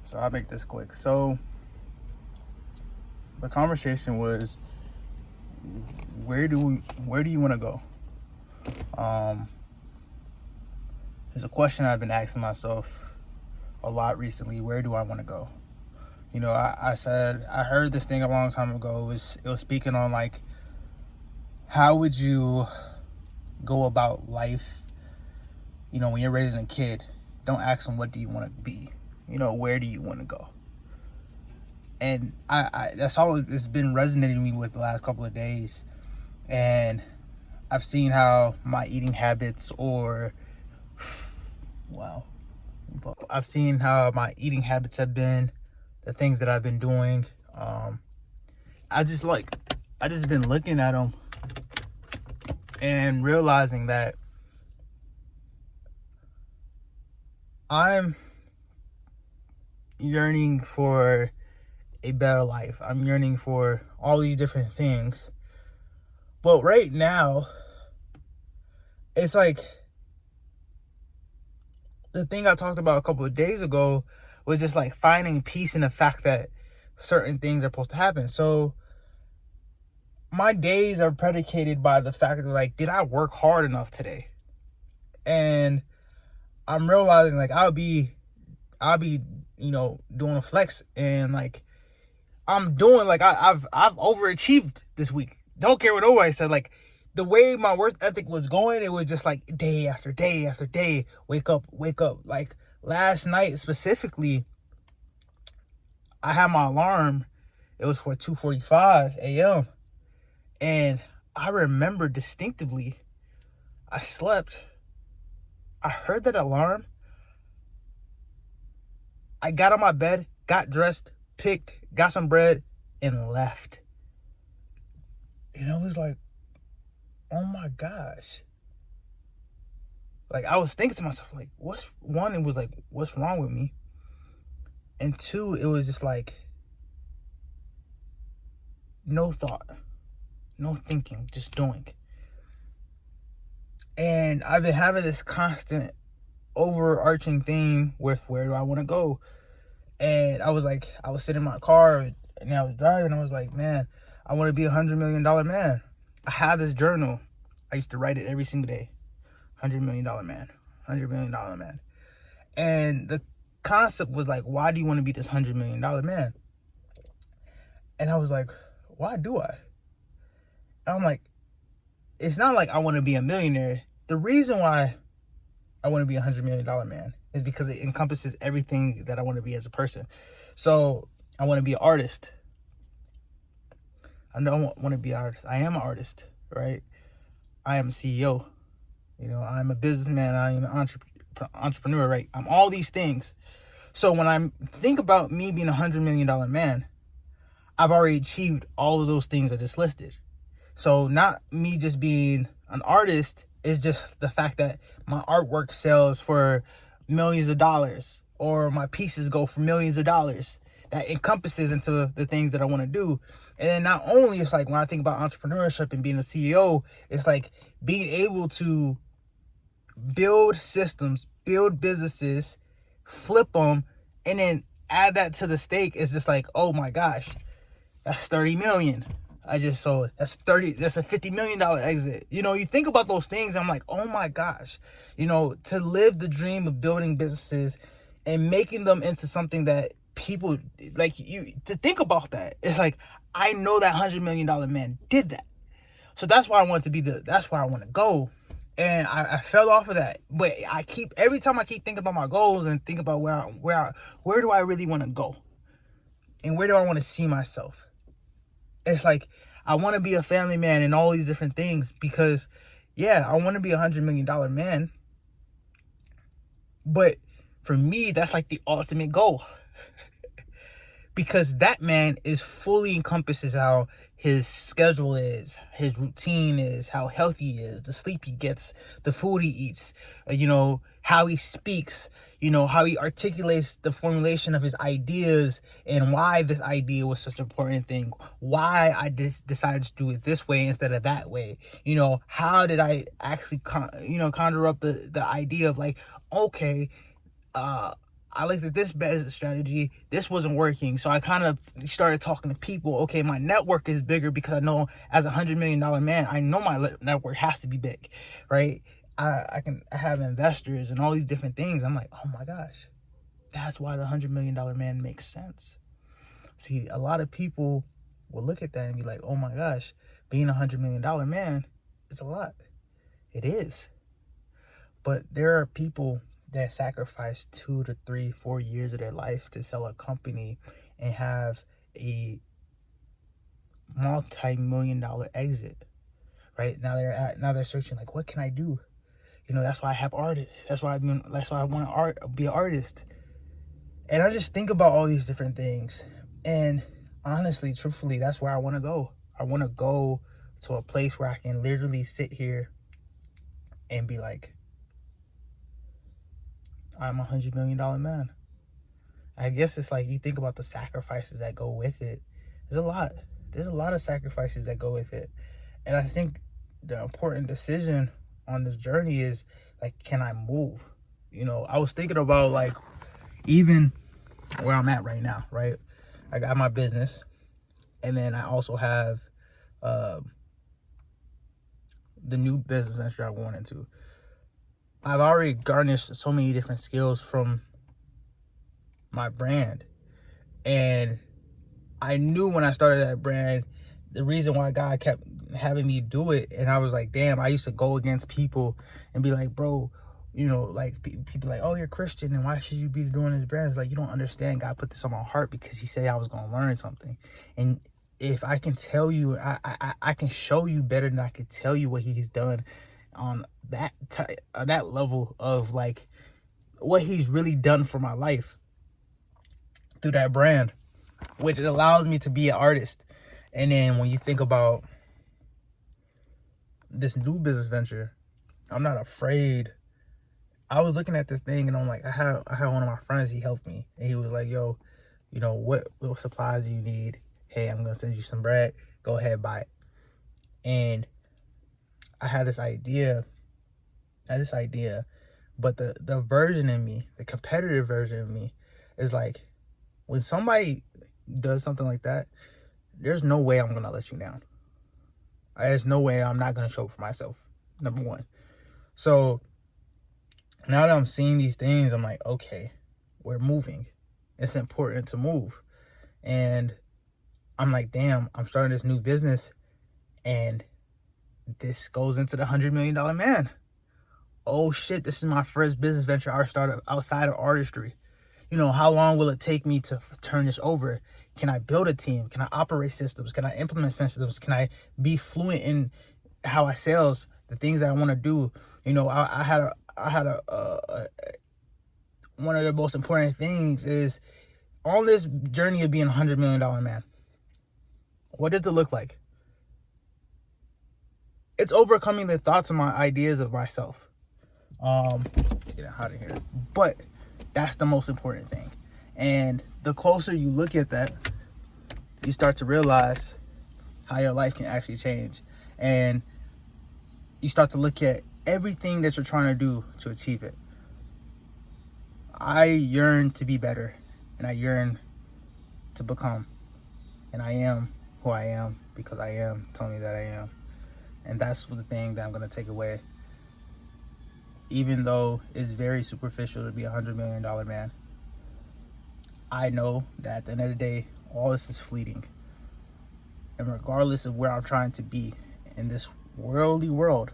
So I'll make this quick. So the conversation was, where do you want to go? It's a question I've been asking myself a lot recently. Where do I want to go? You know, I said I heard this thing a long time ago. It was speaking on like, how would you go about life? You know, when you're raising a kid, don't ask them what do you want to be. You know, where do you want to go? And I that's all it's been resonating with me with the last couple of days. And I've seen how my eating habits I've seen how my eating habits have been, the things that I've been doing. I just been looking at them and realizing that I'm yearning for a better life. I'm yearning for all these different things. But right now, it's like the thing I talked about a couple of days ago was just like finding peace in the fact that certain things are supposed to happen. So my days are predicated by the fact that, like, did I work hard enough today? And I'm realizing like I'll be, you know, doing a flex, and like I'm doing like I've overachieved this week. Don't care what nobody said. Like, the way my work ethic was going, it was just like day after day after day. Wake up. Like last night specifically, I had my alarm. It was for 2:45 a.m. And I remember distinctively, I slept. I heard that alarm. I got on my bed, got dressed, got some bread, and left. And I was like, oh my gosh. Like, I was thinking to myself, like, it was like, what's wrong with me? And two, it was just like, no thought, no thinking, just doing. And I've been having this constant overarching theme with where do I want to go? And I was sitting in my car and I was driving. I was like, man, I want to be $100 million man. I have this journal. I used to write it every single day. $100 million man, $100 million man. And the concept was like, why do you want to be this $100 million man? And I was like, why do I? And I'm like, it's not like I want to be a millionaire. The reason why I want to be a $100 million man is because it encompasses everything that I want to be as a person. So I want to be an artist. I don't want to be an artist. I am an artist, right? I am a CEO. You know, I'm a businessman. I am an entrepreneur, right? I'm all these things. So when I think about me being a $100 million man, I've already achieved all of those things I just listed. So not me just being an artist, is just the fact that my artwork sells for millions of dollars, or my pieces go for millions of dollars. That encompasses into the things that I want to do. And then not only, it's like when I think about entrepreneurship and being a CEO, it's like being able to build systems, build businesses, flip them, and then add that to the stake. Is just like, oh my gosh, that's 30 million I just sold. That's a $50 million exit. You know, you think about those things, I'm like, oh my gosh, you know, to live the dream of building businesses and making them into something that people like, you to think about that. It's like, I know that $100 million man did that. So that's why I want to be that's where I want to go. And I fell off of that. But every time I keep thinking about my goals and think about where do I really want to go? And where do I want to see myself? It's like, I want to be a family man and all these different things because, yeah, I want to be a $100 million man. But for me, that's like the ultimate goal. Because that man is fully encompasses how his schedule is, his routine is, how healthy he is, the sleep he gets, the food he eats, you know, how he speaks, you know, how he articulates the formulation of his ideas and why this idea was such an important thing, why I decided to do it this way instead of that way. You know, how did I actually, conjure up the idea of like, okay, I looked at this business strategy. This wasn't working. So I kind of started talking to people. Okay, my network is bigger because I know as $100 million man, I know my network has to be big, right? I have investors and all these different things. I'm like, oh my gosh, that's why the $100 million man makes sense. See, a lot of people will look at that and be like, oh my gosh, being $100 million man is a lot. It is. But there are people that sacrifice 2 to 3, 4 years of their life to sell a company and have a multi-million-dollar exit. Right now they're searching like, what can I do? That's why I have art. That's why I want to be an artist. And I just think about all these different things. And honestly, truthfully, that's where I want to go. I want to go to a place where I can literally sit here and be like, I'm $100 million man. I guess it's like you think about the sacrifices that go with it. There's a lot of sacrifices that go with it. And I think the important decision on this journey is like, can I move? I was thinking about like even where I'm at right now, right? I got my business, and then I also have the new business venture I'm going into. I've already garnished so many different skills from my brand, and I knew when I started that brand, the reason why God kept having me do it, and I was like, damn, I used to go against people and be like, bro, like people like, oh, you're Christian, and why should you be doing this brand? It's like, you don't understand. God put this on my heart because he said I was going to learn something. And if I can tell you, I can show you better than I could tell you what he's done on that level of like what he's really done for my life through that brand, which allows me to be an artist. And then when you think about this new business venture, I'm not afraid. I was looking at this thing and I'm like, I had one of my friends, he helped me, and he was like, yo, what supplies do you need? Hey, I'm gonna send you some bread, go ahead, buy it. And I had this idea, but the version in me, the competitive version of me, is like, when somebody does something like that, there's no way I'm gonna let you down. There's no way I'm not gonna show up for myself, number one. So now that I'm seeing these things, I'm like, okay, we're moving. It's important to move. And I'm like, damn, I'm starting this new business, and this goes into the $100 million man. Oh shit, this is my first business venture I started outside of artistry. How long will it take me to turn this over? Can I build a team? Can I operate systems? Can I implement systems? Can I be fluent in how I sales, the things that I want to do? I had a one of the most important things is on this journey of being a $100 million man. What does it look like? It's overcoming the thoughts and my ideas of myself. Let's get out of here. But that's the most important thing. And the closer you look at that, you start to realize how your life can actually change. And you start to look at everything that you're trying to do to achieve it. I yearn to be better, and I yearn to become. And I am who I am because I am told me that I am. And that's the thing that I'm going to take away. Even though it's very superficial to be a $100 million man, I know that at the end of the day, all this is fleeting. And regardless of where I'm trying to be in this worldly world,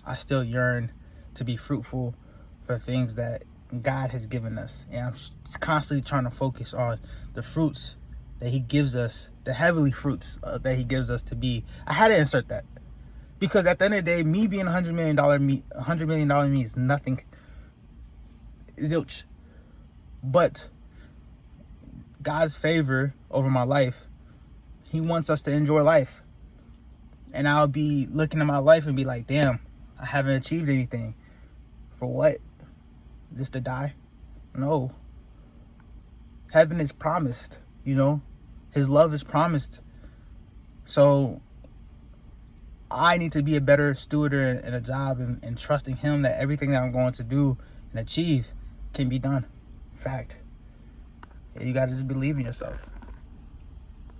I still yearn to be fruitful for things that God has given us. And I'm constantly trying to focus on the fruits that he gives us, the heavenly fruits that he gives us to be. I had to insert that. Because at the end of the day, me being $100 million means nothing. Zilch. But God's favor over my life, he wants us to enjoy life. And I'll be looking at my life and be like, damn, I haven't achieved anything. For what? Just to die? No. Heaven is promised, His love is promised. So I need to be a better steward and a job and trusting him that everything that I'm going to do and achieve can be done. Fact. You gotta just believe in yourself.